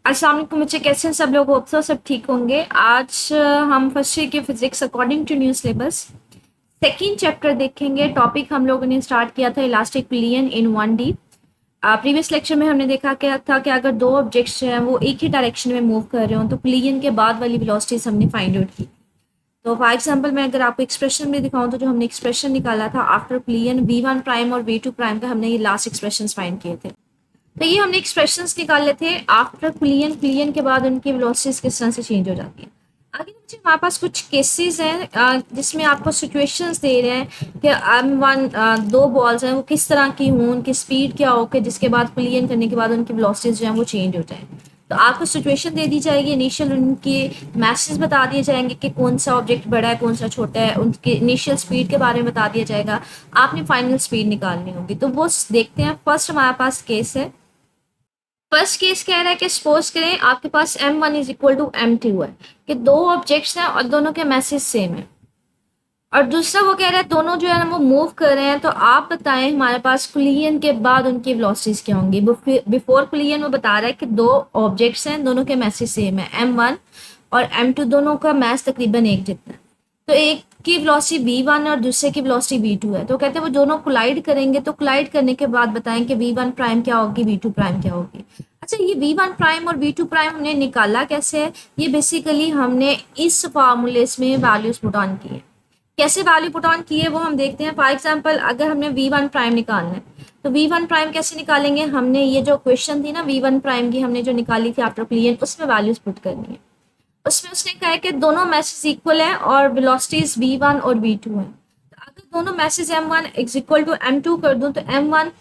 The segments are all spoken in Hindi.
अस्सलाम वालेकुम बच्चे, कैसे हैं सब लोग? होप सब ठीक होंगे। आज हम फर्स्ट ईयर की physics according to new syllabus second chapter देखेंगे। टॉपिक हम लोगों ने स्टार्ट किया था इलास्टिक पिलियन इन 1D। प्रीवियस लेक्चर में हमने देखा क्या था कि अगर दो ऑब्जेक्ट्स जो हैं वो एक ही डायरेक्शन में मूव कर रहे हो तो पिलियन के बाद वाली वेलोसिटीज हमने फाइंड आउट की। तो फॉर एग्जाम्पल मैं अगर आपको एक्सप्रेशन में दिखाऊं तो जो हमने एक्सप्रेशन निकाला था आफ्टर पिलियन V1 प्राइम और V2 प्राइम का, हमने ये लास्ट एक्सप्रेशन फाइंड किए थे। तो ये हमने एक्सप्रेशंस निकाले थे आफ्टर पिलियन। पिलियन के बाद उनकी वेलोसिटीज किस तरह से चेंज हो जाती है। आगे बच्चे हमारे पास कुछ केसेस हैं जिसमें आपको सिचुएशंस दे रहे हैं कि दो बॉल्स हैं, वो किस तरह की हों, उनकी स्पीड क्या हो कि जिसके बाद पिलियन करने के बाद उनकी वेलोसिटीज जो हैं वो चेंज हो जाए। तो आपको सिचुएशन दे दी जाएगी, इनिशियल उनके मैसेज बता दिए जाएंगे कि कौन सा ऑब्जेक्ट बड़ा है कौन सा छोटा है, उनकी इनिशियल स्पीड के बारे में बता दिया जाएगा। आपने फाइनल स्पीड निकालनी होगी। तो वो देखते हैं। फर्स्ट हमारे पास केस है। फर्स्ट केस कह रहा है कि सपोज करें आपके पास m1 is equal to m2 है, कि दो ऑब्जेक्ट्स हैं और दोनों के मैसेज सेम है। और दूसरा वो कह रहा है दोनों जो है ना वो मूव कर रहे हैं, तो आप बताएं हमारे पास कुलियन के बाद उनकी वेलोसिटीज क्या होंगी। बिफोर कुलियन वो बता रहा है कि दो ऑब्जेक्ट्स हैं, दोनों के मैसेज सेम है, m1 और m2, दोनों का मैस तकरीबन एक जितना है। तो एक की वेलोसिटी v1 है और दूसरे की वेलोसिटी v2 है। तो कहते हैं वो दोनों कोलाइड करेंगे, तो कोलाइड करने के बाद बताएं कि v1 प्राइम क्या होगी, v2 प्राइम क्या होगी। अच्छा, ये v1 प्राइम और v2 प्राइम हमने निकाला कैसे है? ये बेसिकली हमने इस फार्मूले में वैल्यूज पुट ऑन की है। कैसे वैल्यू पुट ऑन की है वो हम देखते हैं। फॉर एग्जाम्पल अगर हमने v1 प्राइम निकालना है तो v1 प्राइम कैसे निकालेंगे? हमने ये जो क्वेश्चन थी ना v1 प्राइम की, हमने जो निकाली थी आफ्टर पिलियन, उसमें वैल्यूज पुट करनी है। उसमें उसने कहा है कि दोनों मैसेज इक्वल है और वेलोसिटीज v1 और v2 है। तो अगर दोनों message m1 is equal to m2 कर दूं तो m1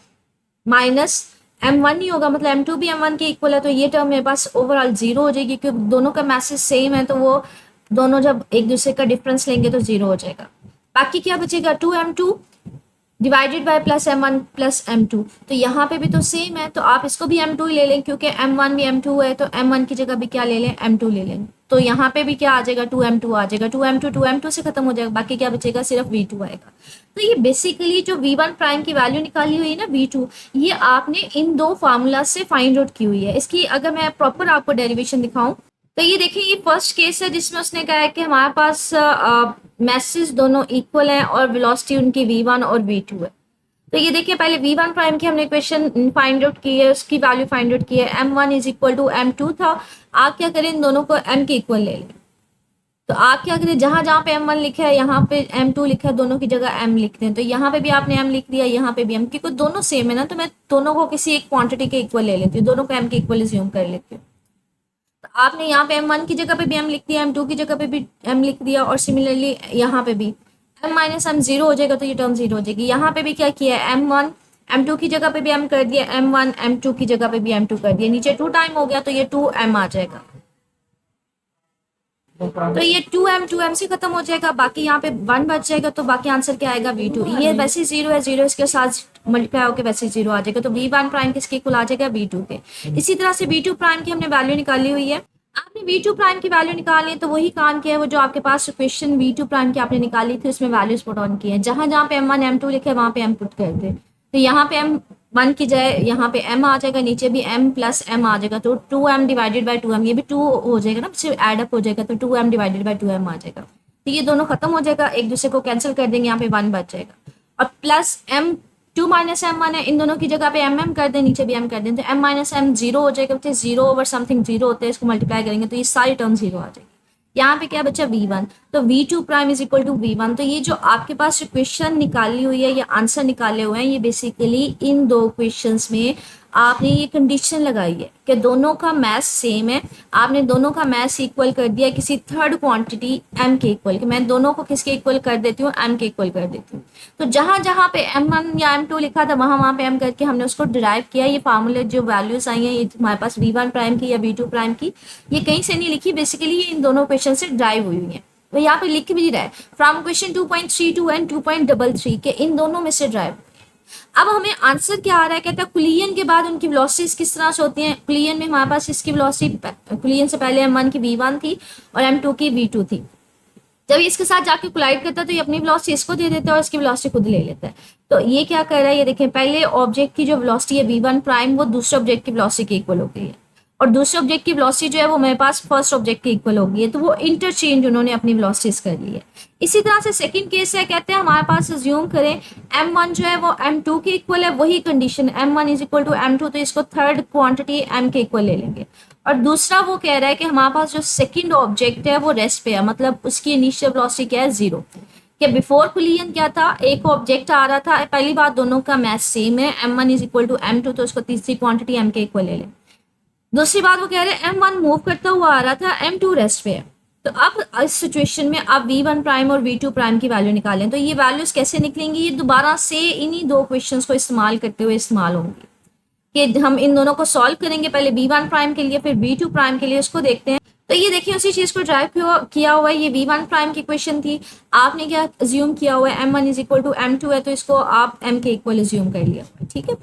माइनस m1 ही होगा, मतलब m2 भी m1 के इक्वल है। तो ये टर्म मेरे पास ओवरऑल जीरो हो जाएगी, क्योंकि दोनों का मैसेज सेम है, तो वो दोनों जब एक दूसरे का डिफरेंस लेंगे तो जीरो हो जाएगा। बाकी क्या बचेगा? 2m2 divided by plus m1 plus m2। तो यहाँ पे भी तो सेम है, तो आप इसको भी m2 ही ले लें, क्योंकि m1 भी m2 है, तो m1 की जगह भी क्या ले लें? m2 ले लें। तो यहाँ पे भी क्या आ जाएगा? 2m2 आ जाएगा। 2m2 से खत्म हो जाएगा, बाकी क्या बचेगा? सिर्फ v2 आएगा। तो ये बेसिकली जो v1 प्राइम की वैल्यू निकाली हुई है ना v2, ये आपने इन दो फार्मूला से फाइंड आउट की हुई है। इसकी अगर मैं प्रॉपर आपको डेरिवेशन दिखाऊं तो ये देखिए, ये फर्स्ट केस है जिसमें उसने कहा है कि हमारे पास मैसेज दोनों इक्वल हैं और वेलोसिटी उनकी v1 और v2 है। तो ये देखिए, पहले v1 प्राइम की हमने इक्वेशन फाइंड आउट की है, उसकी वैल्यू फाइंड आउट की है। m1 is equal to m2 था। आप क्या करें? इन दोनों को m के इक्वल ले लें। तो आप क्या करें? जहां जहां पे m1 लिखा है यहाँ पे m2 लिखा है, दोनों की जगह m लिखते हैं। तो यहाँ पे भी आपने m लिख दिया, यहाँ पे भी m, क्योंकि दोनों सेम है ना, तो मैं दोनों को किसी एक क्वांटिटी के इक्वल ले लेती हूँ, दोनों को m के इक्वल ज्यूम कर लेती हूँ। तो आपने यहाँ पे m1 की जगह पे भी m लिख दिया, m2 की जगह पे भी m लिख दिया, और सिमिलरली यहाँ पे भी m माइनस m जीरो हो जाएगा, तो ये टर्म जीरो हो जाएगी। यहाँ पे भी क्या किया है? m1 m2 की जगह पे भी m कर दिया, m1 m2 की जगह पे भी m2 कर दिया, नीचे 2 टाइम हो गया, तो ये 2m आ जाएगा। तो ये 2m से खत्म हो जाएगा, बाकी यहाँ पे 1 बच जाएगा, तो बाकी आंसर क्या आएगा? v2। ये वैसे जीरो है, जीरो इसके साथ मल्टीप्लाई होकर वैसे जीरो आ जाएगा, तो v1 प्राइम किसके इक्वल आ जाएगा? v2 के। इसी तरह से v2 प्राइम की हमने वैल्यू निकाली हुई है। आपने v2 प्राइम की वैल्यू निकालनी है तो वही काम किया है, वो जो आपके पास क्वेश्चन v2 प्राइम की आपने निकाली थी उसमें वैल्यूज पुट ऑन की है। जहां जहां पे m1 m2 लिखे वहां पे m पुट कर दे। तो यहाँ पे m1 की जाए यहाँ पे m आ जाएगा, नीचे भी m प्लस m आ जाएगा, तो 2m डिवाइडेड बाई 2m, ये भी 2 हो जाएगा ना, सिर्फ एड अप हो जाएगा, तो 2m डिवाइडेड बाई 2m आ जाएगा। तो ये दोनों खत्म हो जाएगा, एक दूसरे को कैंसिल कर देंगे, यहाँ पे 1 बच जाएगा। और प्लस m 2 माइनस m1 है, इन दोनों की जगह पे m कर दें, नीचे भी m कर दें, तो m माइनस m जीरो हो जाएगा। तो जीरो ओवर समथिंग जीरो होता है, इसको मल्टीप्लाई करेंगे तो ये सारी टर्म जीरो आ जाएगी। यहाँ पे क्या बचा? v1। तो v2 prime is equal to v1। तो ये जो आपके पास क्वेश्चन निकाली हुई है या आंसर निकाले हुए हैं, ये बेसिकली इन दो क्वेश्चंस में आपने ये कंडीशन लगाई है कि दोनों का मैथ सेम है। आपने दोनों का मैथ इक्वल कर दिया किसी थर्ड क्वांटिटी m के इक्वल, कि मैं दोनों को किसके इक्वल कर देती हूँ? m के इक्वल कर देती हूँ। तो जहां जहां पे m1 या m2 लिखा था वहां वहां पे m करके हमने उसको डिराइव किया। ये फार्मूले जो वैल्यूज आई हैं ये हमारे पास v1 प्राइम की या v2 प्राइम की, ये कहीं से नहीं लिखी, बेसिकली ये इन दोनों क्वेश्चन से ड्राइव हुई हुई है। तो यहाँ पे लिख भी रहा है फ्रॉम क्वेश्चन 2.32 एंड 2.33 के इन दोनों में से ड्राइव। अब हमें आंसर क्या आ रहा है? कहता है कुलियन के बाद उनकी वेलोसिटीज किस तरह से होती हैं। कुलियन में हमारे पास इसकी वेलोसिटी, कुलियन से पहले m1 की v1 थी और m2 की v2 थी। जब इसके साथ जाके कोलाइड करता है तो ये अपनी वेलोसिटी इसको दे देता है और इसकी वेलोसिटी खुद ले लेता है। तो ये क्या कर रहा है? ये देखें, पहले ऑब्जेक्ट की जो वेलोसिटी है v1 प्राइम, वो दूसरे ऑब्जेक्ट की वेलोसिटी के इक्वल हो गई है। और दूसरे ऑब्जेक्ट की वेलोसिटी जो है वो मेरे पास फर्स्ट ऑब्जेक्ट के इक्वल होगी, तो वो इंटरचेंज उन्होंने अपनी वेलोसिटीज कर ली है। इसी तरह से सेकंड केस है, कहते हैं हमारे पास अज्यूम करें m1 जो है वो m2 के इक्वल है, वही condition m1 is equal to m2, तो इसको थर्ड क्वांटिटी m के इक्वल ले लेंगे। और दूसरा वो कह रहा है कि हमारे पास जो सेकंड ऑब्जेक्ट है वो रेस्ट पे है, मतलब उसकी इनिशियल वेलोसिटी क्या है, 0। कि बिफोर कोलिजन क्या था, एक ऑब्जेक्ट आ रहा था, पहली बात दोनों का मैथ सेम है, m1 is equal to m2, तो उसको तीसरी क्वांटिटी m के इक्वल ले लें। दूसरी बात वो कह रहे हैं m1 मूव करता हुआ आ रहा था, m2 रेस्ट पे है। तो अब इस सिचुएशन में आप v1 प्राइम और v2 प्राइम की वैल्यू निकालें, तो ये वैल्यूज कैसे निकलेंगी, ये दोबारा से इन्हीं दो क्वेश्चंस को इस्तेमाल करते हुए इस्तेमाल होंगी कि हम इन दोनों को सॉल्व करेंगे, पहले v1 प्राइम के लिए फिर v2 प्राइम के लिए, उसको देखते हैं। तो ये देखिए उसी चीज को ड्राइव किया हुआ है, ये v1 प्राइम की क्वेश्चन थी, आपने क्या अज्यूम किया हुआ है m1 is equal to m2 है, तो इसको आप m के इक्वल अज्यूम कर लिया, ठीक है।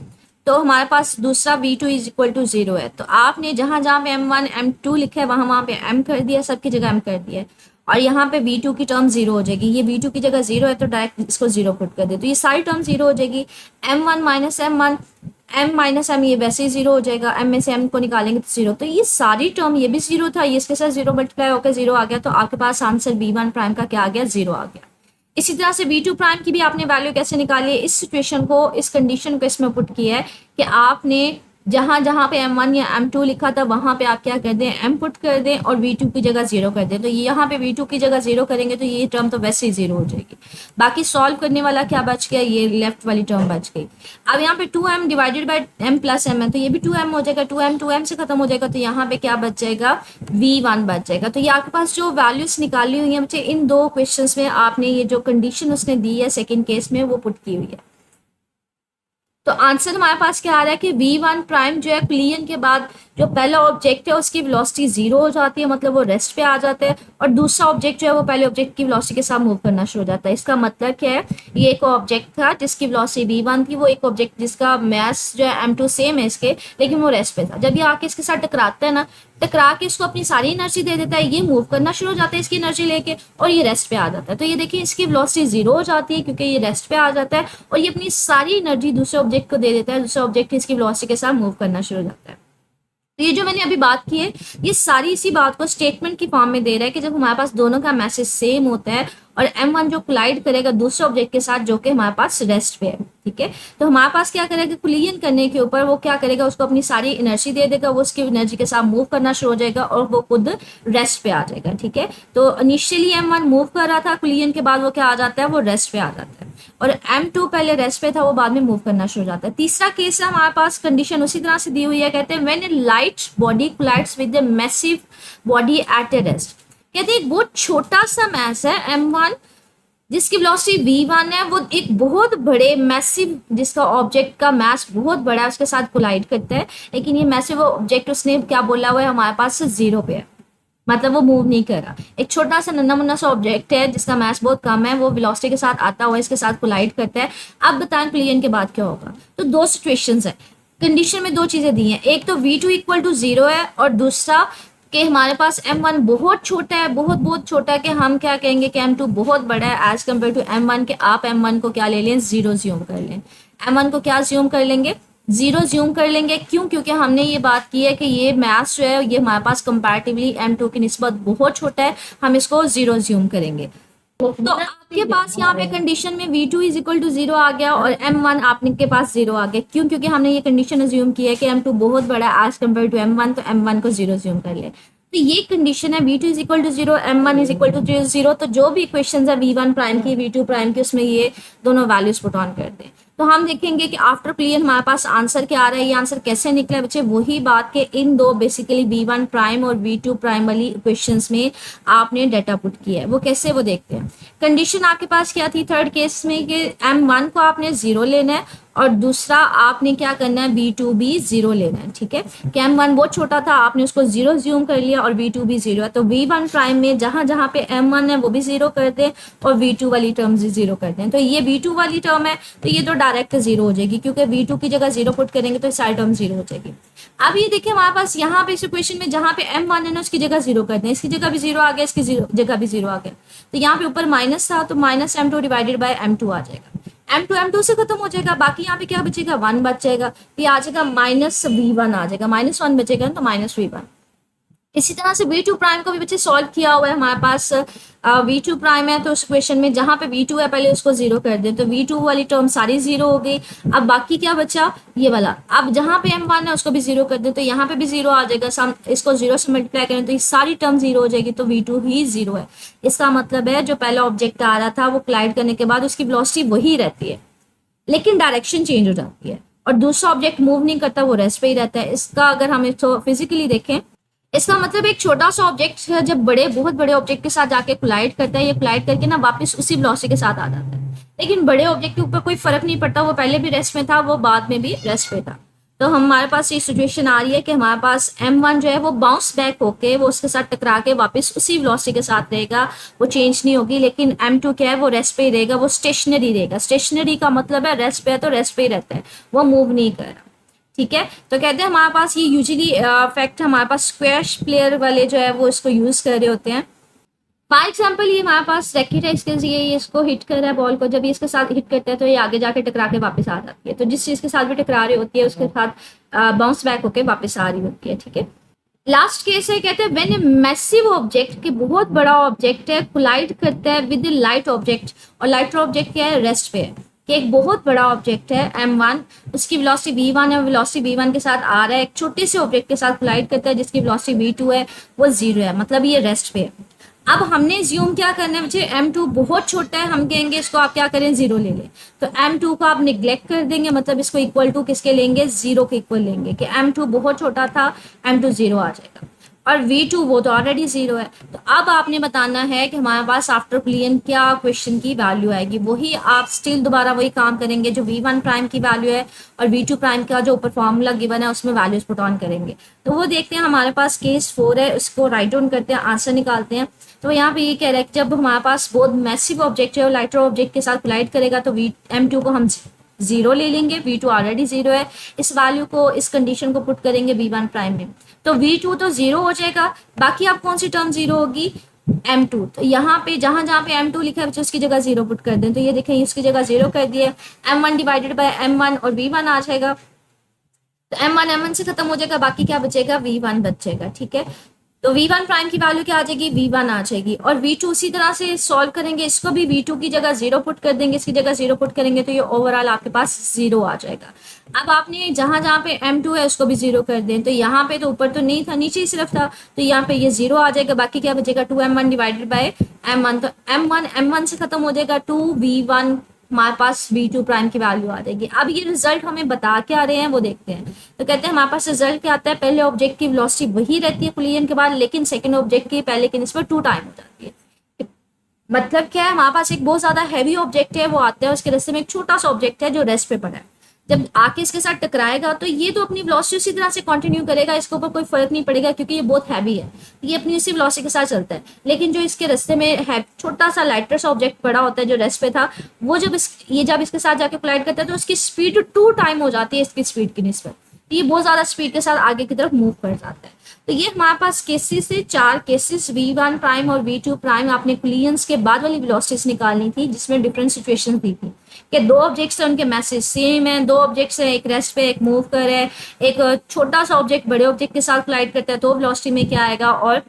तो हमारे पास दूसरा v2 इज इक्वल टू 0 है, तो आपने जहां जहां पे m1 m2 लिखा है वहां वहां पे m कर दिया, सबकी जगह m कर दिया है, और यहाँ पे v2 की टर्म 0 हो जाएगी, ये v2 की जगह 0 है तो डायरेक्ट इसको 0 पुट कर दे, तो ये सारी टर्म 0 हो जाएगी। m1 minus m1, m minus m ये वैसे ही 0 हो जाएगा, m में से m को निकालेंगे तो 0, तो ये सारी टर्म, ये भी 0 था, ये इसके साथ 0 मल्टीप्लाई होकर 0 आ गया, तो आपके पास आंसर v1 प्राइम का क्या आ गया, 0 आ गया। इसी तरह से v2 प्राइम की भी आपने वैल्यू कैसे निकाली है, इस सिचुएशन को, इस कंडीशन को इसमें पुट किया है कि आपने जहां जहां पे m1 या m2 लिखा था वहां पे आप क्या कर दें, m पुट कर दें और v2 की जगह 0 कर दें, तो यहाँ पे v2 की जगह 0 करेंगे तो ये टर्म तो वैसे ही 0 हो जाएगी। बाकी सॉल्व करने वाला क्या बच गया, ये लेफ्ट वाली टर्म बच गई। अब यहाँ पे 2m divided by m plus m है, तो ये भी 2m हो जाएगा, 2m से खत्म हो जाएगा, तो यहाँ पे क्या बच जाएगा, v1 बच जाएगा। तो ये आपके पास जो वैल्यूज निकाली हुई है बच्चे, इन दो क्वेश्चन में आपने ये जो कंडीशन उसने दी है सेकेंड केस में वो पुट की हुई है। तो आंसर हमारे पास क्या आ रहा है कि v1 प्राइम जो है कोलिजन के बाद जो पहला ऑब्जेक्ट है उसकी वेलोसिटी 0 हो जाती है, मतलब वो रेस्ट पे आ जाता है, और दूसरा ऑब्जेक्ट जो है वो पहले ऑब्जेक्ट की वेलोसिटी के साथ मूव करना शुरू हो जाता है। इसका मतलब क्या है, ये एक ऑब्जेक्ट था जिसकी वेलोसिटी v1 थी, वो एक ऑब्जेक्ट जिसका मास जो है m2 सेम है इसके, लेकिन वो रेस्ट पे था। जब ये आके इसके साथ टकराता है ना, टकरा के इसको अपनी सारी एनर्जी दे देता है, ये मूव करना शुरू हो जाता है इसकी एनर्जी लेके, और ये रेस्ट पे आ जाता है। तो ये देखिए इसकी वेलोसिटी 0 हो जाती है क्योंकि ये रेस्ट पे आ जाता है, और ये अपनी सारी एनर्जी दूसरे ऑब्जेक्ट को दे देता है, दूसरा ऑब्जेक्ट इसकी वेलोसिटी के साथ मूव करना शुरू हो जाता है। तो ये जो मैंने अभी बात की है, ये सारी इसी बात को स्टेटमेंट की फॉर्म में दे रहा है कि जब हमारे पास दोनों का मैसेज सेम होता है और m1 जो कोलाइड करेगा दूसरे ऑब्जेक्ट के साथ जो कि हमारे पास रेस्ट पे है, ठीक है, तो हमारे पास क्या करेगा, कोलिजन करने के ऊपर वो क्या करेगा, उसको अपनी सारी एनर्जी दे देगा, वो उसकी एनर्जी के साथ मूव करना शुरू हो जाएगा और वो खुद रेस्ट पे आ जाएगा, ठीक है। तो इनिशियली m1 मूव कर रहा था, कोलिजन के बाद वो क्या आ जाता है, वो रेस्ट पे आ जाता है, और m2 पहले रेस्ट पे था, वो बाद में मूव करना शुरू हो जाता है। तीसरा केस है, हमारे पास कंडीशन उसी तरह से दी हुई है, कहते हैं when a light body collides with the massive body at a rest. कहते हैं एक बहुत छोटा सा मैस है m1 जिसकी वेलोसिटी v1 है, वो एक बहुत बड़े मैसिव जिसका ऑब्जेक्ट का मास बहुत बड़ा है उसके साथ कोलाइड करता है, लेकिन ये मैसिव ऑब्जेक्ट उसने क्या बोला हुआ है, हमारे पास 0 पे है, मतलब वो मूव नहीं कर रहा। एक छोटा सा नन्ना मुन्ना सा ऑब्जेक्ट है जिसका मास बहुत कम है, वो वेलोसिटी के साथ आता हुआ इसके साथ कोलाइड करता है। अब बताएं कोलिजन के बाद क्या होगा। तो दो सिचुएशंस है, कंडीशन में दो चीजें दी हैं, एक तो v2 इक्वल टू 0 है, और दूसरा कि हमारे पास m1 बहुत छोटा है, बहुत बहुत छोटा है, कि हम क्या कहेंगे कि m2 बहुत बड़ा है एज कम्पेयर टू m1, के आप m1 को क्या ले लें, 0 ज्यूम कर लें। m1 को क्या ज्यूम कर लेंगे, 0 ज्यूम कर लेंगे। क्यों, क्योंकि हमने ये बात की है कि ये मास जो है ये हमारे पास कंपैरेटिवली m2 की निस्बत बहुत छोटा है, हम इसको 0 ज्यूम करेंगे। तो आपके पास यहाँ पे कंडीशन में v2 इज इक्वल टू 0 आ गया और m1 आपने के पास 0 आ गया। क्यों, क्योंकि हमने ये कंडीशन अज्यूम की है कि m2 बहुत बड़ा है एज कम्पेयर टू m1, तो m1 को 0 ज्यूम कर ले। तो ये कंडीशन है v2 is equal to 0, m1 is equal to 0। तो जो भी इक्वेशंस है v1 प्राइम की, v2 प्राइम की, उसमें ये दोनों वैल्यूज पुट ऑन कर दें। तो हम देखेंगे कि आफ्टर क्लियर हमारे पास आंसर क्या आ रहा है, ये आंसर कैसे निकला है बच्चे, वही बात के इन दो बेसिकली v1 प्राइम और v2 प्राइम वाली इक्वेशंस में आपने डाटा पुट किया है। वो कैसे, वो देखते हैं। कंडीशन आपके पास क्या थी थर्ड केस में कि m1 को आपने 0 लेना है और दूसरा आपने क्या करना है, v2 भी 0 लेना है, ठीक है। कि m1 बहुत छोटा था, आपने उसको 0 ज्यूम कर लिया और v2 भी 0 है। तो v1 प्राइम में जहां जहां पे m1 है वो भी 0 कर दें और v2 वाली टर्म भी 0 कर दें। तो ये v2 वाली टर्म है तो ये तो डायरेक्ट 0 हो जाएगी, क्योंकि v2 की जगह 0 पुट करेंगे तो सारी टर्म 0 हो जाएगी। अब ये देखिए हमारे पास यहाँ पे इस इक्वेशन में जहाँ पे m1 है ना उसकी जगह 0 कर दें, इसकी जगह भी 0 आ गया, इसकी जगह भी 0 आ गया। तो यहाँ पे ऊपर माइनस था तो minus m2 divided by m2 आ जाएगा। M2 से खत्म हो जाएगा, बाकी यहाँ पे क्या बचेगा, 1 बच जाएगा, ये आ जाएगा -V1 आ जाएगा, -1 बचेगा तो -V1। इसी तरह से V2 प्राइम को भी बच्चे सॉल्व किया हुआ है हमारे पास। V2 प्राइम है तो उस क्वेश्चन में जहाँ पे V2 है पहले उसको जीरो कर दें, तो V2 वाली टर्म सारी जीरो हो गई। अब बाकी क्या बचा, ये वाला। अब जहाँ पे M1 है उसको भी जीरो कर दें, तो यहाँ पे भी जीरो आ जाएगा। इसको जीरो से मल्टीप्लाई करें तो ये सारी टर्म जीरो हो जाएगी, तो V2 ही जीरो है। इसका मतलब है जो पहला ऑब्जेक्ट आ रहा था वो क्लाइड करने के बाद उसकी वेलोसिटी वही रहती है, लेकिन डायरेक्शन चेंज हो जाती है, और दूसरा ऑब्जेक्ट मूव नहीं करता, वो रेस्ट पे ही रहता है। इसका अगर हम इसको फिजिकली देखें, इसका मतलब एक छोटा सा ऑब्जेक्ट जब बहुत बड़े ऑब्जेक्ट के साथ जाके कोलाइड करता है, ये कोलाइड करके ना वापस उसी वेलोसिटी के साथ आ जाता है। लेकिन बड़े ऑब्जेक्ट के ऊपर कोई फर्क नहीं पड़ता, वो पहले भी रेस्ट में था, वो बाद में भी रेस्ट पे था। तो हमारे पास ये सिचुएशन आ रही है कि हमारे पास M1 जो है वो बाउंस बैक होके वो उसके साथ टकरा के वापस उसी वेलोसिटी के साथ रहेगा, वो चेंज नहीं होगी। लेकिन M2 क्या है, वो रेस्ट पे ही रहेगा, वो स्टेशनरी रहेगा। स्टेशनरी का मतलब है रेस्ट पे है तो रेस्ट पे ही रहता है, वो मूव नहीं कर रहा। ठीक है, तो कहते हैं हमारे पास ये यूजुअली फैक्ट हमारे पास स्क्वैश प्लेयर वाले जो है वो इसको यूज कर रहे होते हैं। फॉर एग्जाम्पल ये हमारे पास रैकेट है, इसके ये इसको हिट कर रहा है बॉल को, जब ये इसके साथ हिट करता है तो ये आगे जाके टकरा के वापस आ जाती है। तो जिस चीज के साथ भी टकरा रही होती है उसके साथ बाउंस बैक होके वापस आ रही होती है। ठीक है, लास्ट केस है, कहते हैं व्हेन ए मैसिव ऑब्जेक्ट, के बहुत बड़ा ऑब्जेक्ट है, कोलाइड करता है विद लाइट ऑब्जेक्ट, और लाइटर ऑब्जेक्ट क्या है, रेस्ट पे है। कि एक बहुत बड़ा ऑब्जेक्ट है M1, उसकी वेलोसिटी V1 है, वेलोसिटी V1 के साथ आ रहा है, एक छोटे से ऑब्जेक्ट के साथ कोलाइड करता है जिसकी वेलोसिटी V2 है, वो 0 है, मतलब ये रेस्ट पे है। अब हमने ज्यूम क्या करना है बच्चे, M2 बहुत छोटा है, हम कहेंगे इसको आप क्या करें, 0 ले लें। तो M2 को आप निग्लेक्ट कर देंगे, मतलब इसको इक्वल टू किसके लेंगे, 0 के इक्वल लेंगे, कि M2 बहुत छोटा था, M2 0 आ जाएगा। और V2 वो तो ऑलरेडी 0 है। तो अब आपने बताना है कि हमारे पास आफ्टर बुलियन क्या क्वेश्चन की वैल्यू आएगी, वही आप स्टिल दोबारा वही काम करेंगे जो V1 प्राइम की वैल्यू है और V2 प्राइम का जो ऊपर फॉर्मूला गिवन है उसमें वैल्यूज पुट ऑन करेंगे। तो वो देखते हैं, हमारे पास केस 4 है, उसको राइट डाउन करते हैं, आंसर निकालते हैं। तो यहाँ पे ये कह रहा है कि जब हमारे पास बहुत मैसिव ऑब्जेक्ट है और लाइटर ऑब्जेक्ट के साथ कोलाइड करेगा तो M2 को हम 0 ले लेंगे, V2 ऑलरेडी 0 है, इस वैल्यू को, इस कंडीशन को पुट करेंगे V1 प्राइम में, तो V2 तो 0 हो जाएगा। बाकी आप कौन सी टर्म 0 होगी, M2। तो यहाँ पे जहां जहां पे M2 लिखा है उसकी जगह 0 पुट कर दें, तो ये देखें इसकी जगह 0 कर दिए, M1 डिवाइडेड बाय M1 और V1 आ जाएगा। तो M1 से खत्म हो जाएगा, बाकी क्या बचेगा, V1 बचेगा। ठीक है, तो V1 प्राइम की वैल्यू क्या आ जाएगी, V1 आ जाएगी। और V2 उसी तरह से सॉल्व करेंगे, इसको भी V2 की जगह 0 पुट कर देंगे, इसकी जगह 0 पुट करेंगे, तो ये ओवरऑल आपके पास 0 आ जाएगा। अब आपने जहां जहां पे M2 है उसको भी 0 कर दें, तो यहाँ पे तो ऊपर तो नहीं था, नीचे ही सिर्फ था, तो यहाँ पे ये 0 आ जाएगा। बाकी क्या बचेगा, 2M1 डिवाइडेड बाय M1, तो M1 से खत्म हो जाएगा, 2V1 हमारे पास V2 प्राइम की वैल्यू आ जाएगी। अब ये रिजल्ट हमें बता क्या रहे हैं वो देखते हैं। तो कहते हैं हमारे पास रिजल्ट क्या आता है, पहले ऑब्जेक्ट की वेलोसिटी वही रहती है कोलिजन के बाद, लेकिन सेकंड ऑब्जेक्ट की पहले के निस्बत 2 टाइम हो जाती है। मतलब क्या है, हमारे पास एक बहुत ज्यादा हैवी ऑब्जेक्ट है, वो आता है, उसके रास्ते में एक छोटा सा ऑब्जेक्ट है जो रेस्ट पे पड़ा है, जब आके इसके साथ टकराएगा तो ये तो अपनी वेलोसिटी उसी तरह से कंटिन्यू करेगा, इसके ऊपर कोई फर्क नहीं पड़ेगा क्योंकि ये बहुत हैवी है, ये अपनी उसी वेलोसिटी के साथ चलता है। लेकिन जो इसके रास्ते में है छोटा सा लाइटर सा ऑब्जेक्ट पड़ा होता है जो रेस्ट पे था, वो जब इसके साथ जाके कोलाइड करता है तो उसकी स्पीड 2 टाइम हो जाती है इसकी स्पीड की निस्बत, ये बहुत ज्यादा स्पीड के साथ आगे की तरफ मूव कर जाता है। तो ये हमारे पास केसेस से 4 केसेस, V1 प्राइम और V2 प्राइम, आपने कोलिजन्स के बाद वाली वेलोसिटीज निकालनी थी जिसमें डिफरेंट सिचुएशंस दी थी कि 2 ऑब्जेक्ट्स हैं, उनके मैसेज सेम है, 2 ऑब्जेक्ट्स हैं, एक रेस्ट पे एक मूव कर रहा है, एक छोटा सा ऑब्जेक्ट बड़े ऑब्जेक्ट के साथ कोलाइड करता है तो वेलोसिटी में क्या आएगा, और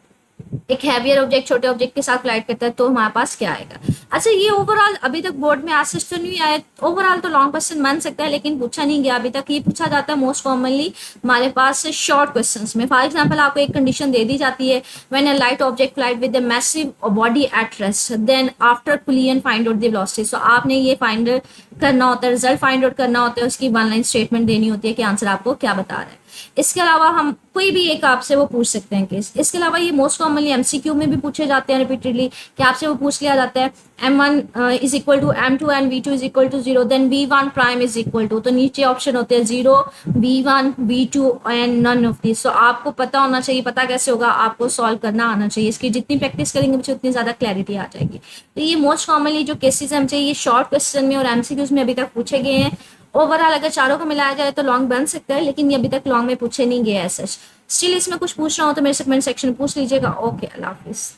एक हैवियर ऑब्जेक्ट छोटे ऑब्जेक्ट के साथ कोलाइड करता है तो हमारे पास क्या आएगा। अच्छा, ये ओवरऑल अभी तक बोर्ड में आज तो नहीं आया, ओवरऑल तो लॉन्ग क्वेश्चन बन सकता है लेकिन पूछा नहीं गया अभी तक। ये पूछा जाता है मोस्ट कॉमनली हमारे पास शॉर्ट क्वेश्चंस में। फॉर एग्जांपल आपको एक कंडीशन दे दी जाती है, when a light object collide with a massive body at rest, then after collision find out the velocity. So आपने ये फाइंड करना होता है, रिजल्ट फाइंड आउट करना होता है, उसकी 1 लाइन स्टेटमेंट देनी होती है कि आंसर आपको क्या बता रहा है। इसके अलावा हम कोई भी एक आपसे वो पूछ सकते हैं केस। इसके अलावा ये मोस्ट कॉमनली MCQ में भी पूछे जाते हैं रिपीटेडली, कि आपसे वो पूछ लिया जाता है M1 is equal to M2 and V2 is equal to 0, then V1 prime is equal to, तो नीचे ऑप्शन होते हैं 0, V1, V2 and none of this. So आपको पता होना चाहिए, पता कैसे होगा, आपको सॉल्व करना आना चाहिए। इसकी जितनी प्रैक्टिस करेंगे बच्चे उतनी ज्यादा क्लैरिटी आ जाएगी। तो ये मोस्ट कॉमनली जो केसेस हम चाहिए शॉर्ट क्वेश्चन में और MCQs में अभी तक पूछे गए हैं। ओवरऑल अगर चारों को मिलाया जाए तो लॉन्ग बन सकता है, लेकिन ये अभी तक लॉन्ग में पूछे नहीं गए ऐसा। स्टिल इसमें कुछ पूछ रहा हो तो मेरे से कमेंट सेक्शन में पूछ लीजिएगा। ओके, अल्लाह हाफिज।